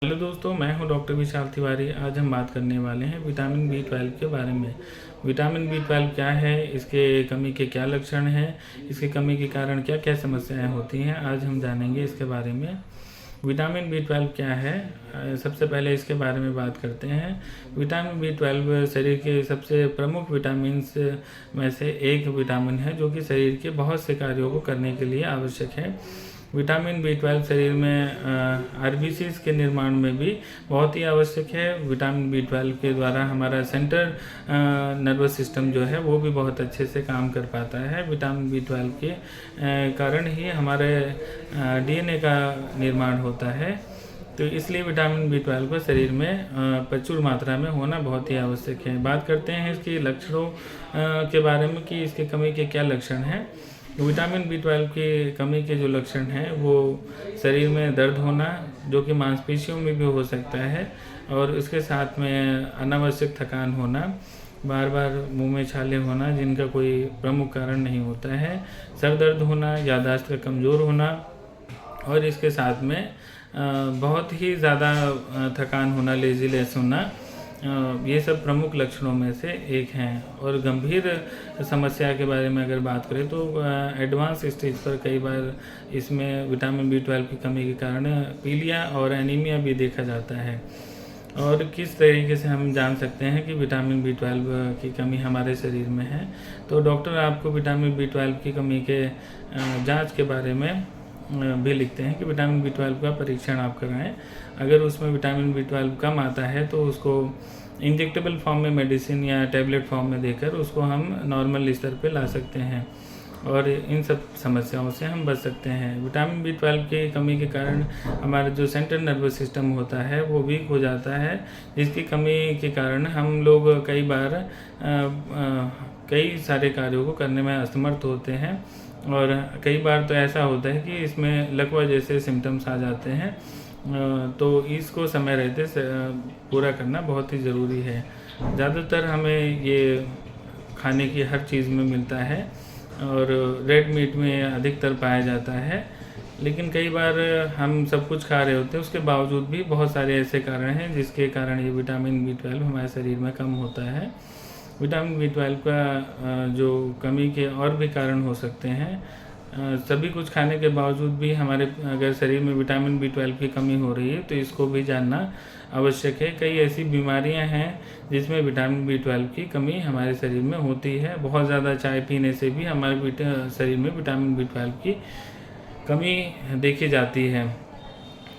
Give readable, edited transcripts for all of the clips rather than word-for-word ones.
Hello दोस्तों, मैं हूं डॉक्टर विशाल तिवारी। आज हम बात करने वाले हैं विटामिन बी 12 के बारे में। विटामिन बी 12 क्या है, इसके कमी के क्या लक्षण हैं, इसकी कमी के कारण क्या क्या समस्याएं होती हैं, आज हम जानेंगे इसके बारे में। विटामिन बी 12 क्या है, सबसे पहले इसके बारे में बात करते हैं। विटामिन बी 12 शरीर के सबसे प्रमुख विटामिन में से एक विटामिन है जो कि शरीर के बहुत से कार्यों को करने के लिए आवश्यक है। विटामिन बी 12 शरीर में आरबीसीज के निर्माण में भी बहुत ही आवश्यक है। विटामिन बी 12 के द्वारा हमारा सेंट्रल नर्वस सिस्टम जो है वो भी बहुत अच्छे से काम कर पाता है। विटामिन बी 12 के कारण ही हमारे डीएनए का निर्माण होता है। तो इसलिए विटामिन बी 12 को शरीर में प्रचुर मात्रा में होना बहुत ही आवश्यक है। बात करते हैं इसके लक्षणों के बारे में कि इसकी कमी के क्या लक्षण हैं। विटामिन बी 12 की कमी के जो लक्षण हैं वो शरीर में दर्द होना, जो कि मांसपेशियों में भी हो सकता है, और उसके साथ में अनावश्यक थकान होना, बार बार मुंह में छाले होना जिनका कोई प्रमुख कारण नहीं होता है, सर दर्द होना, याददाश्त का कमज़ोर होना, और इसके साथ में बहुत ही ज़्यादा थकान होना, लेजीनेस होना, ये सब प्रमुख लक्षणों में से एक हैं। और गंभीर समस्या के बारे में अगर बात करें तो एडवांस स्टेज पर कई बार इसमें विटामिन बी 12 की कमी के कारण पीलिया और एनीमिया भी देखा जाता है। और किस तरीके से हम जान सकते हैं कि विटामिन बी 12 की कमी हमारे शरीर में है, तो डॉक्टर आपको विटामिन बी 12 की कमी के जांच के बारे में भी लिखते हैं कि विटामिन बी 12 का परीक्षण आप कराएं। अगर उसमें विटामिन बी 12 कम आता है तो उसको इंजेक्टेबल फॉर्म में मेडिसिन या टैबलेट फॉर्म में देकर उसको हम नॉर्मल स्तर पे ला सकते हैं, और इन सब समस्याओं से हम बच सकते हैं। विटामिन बी 12 की कमी के कारण हमारा जो सेंट्रल नर्वस सिस्टम होता है वो वीक हो जाता है, जिसकी कमी के कारण हम लोग कई बार कई सारे कार्यों को करने में असमर्थ होते हैं, और कई बार तो ऐसा होता है कि इसमें लकवा जैसे सिम्टम्स आ जाते हैं। तो इसको समय रहते पूरा करना बहुत ही ज़रूरी है। ज़्यादातर हमें ये खाने की हर चीज़ में मिलता है और रेड मीट में अधिकतर पाया जाता है, लेकिन कई बार हम सब कुछ खा रहे होते हैं, उसके बावजूद भी बहुत सारे ऐसे कारण हैं जिसके कारण ये विटामिन बी 12 हमारे शरीर में कम होता है। विटामिन बी 12 का जो कमी के और भी कारण हो सकते हैं। सभी कुछ खाने के बावजूद भी हमारे अगर शरीर में विटामिन बी 12 की कमी हो रही है तो इसको भी जानना आवश्यक है। कई ऐसी बीमारियां हैं जिसमें विटामिन बी 12 की कमी हमारे शरीर में होती है। बहुत ज़्यादा चाय पीने से भी हमारे शरीर में विटामिन बी 12 की कमी देखी जाती है।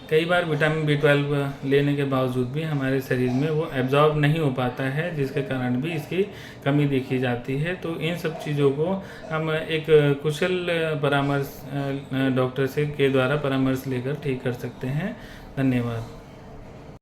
कई बार विटामिन बी 12 लेने के बावजूद भी हमारे शरीर में वो एब्जॉर्ब नहीं हो पाता है, जिसके कारण भी इसकी कमी देखी जाती है। तो इन सब चीज़ों को हम एक कुशल परामर्श डॉक्टर से के द्वारा परामर्श लेकर ठीक कर सकते हैं। धन्यवाद।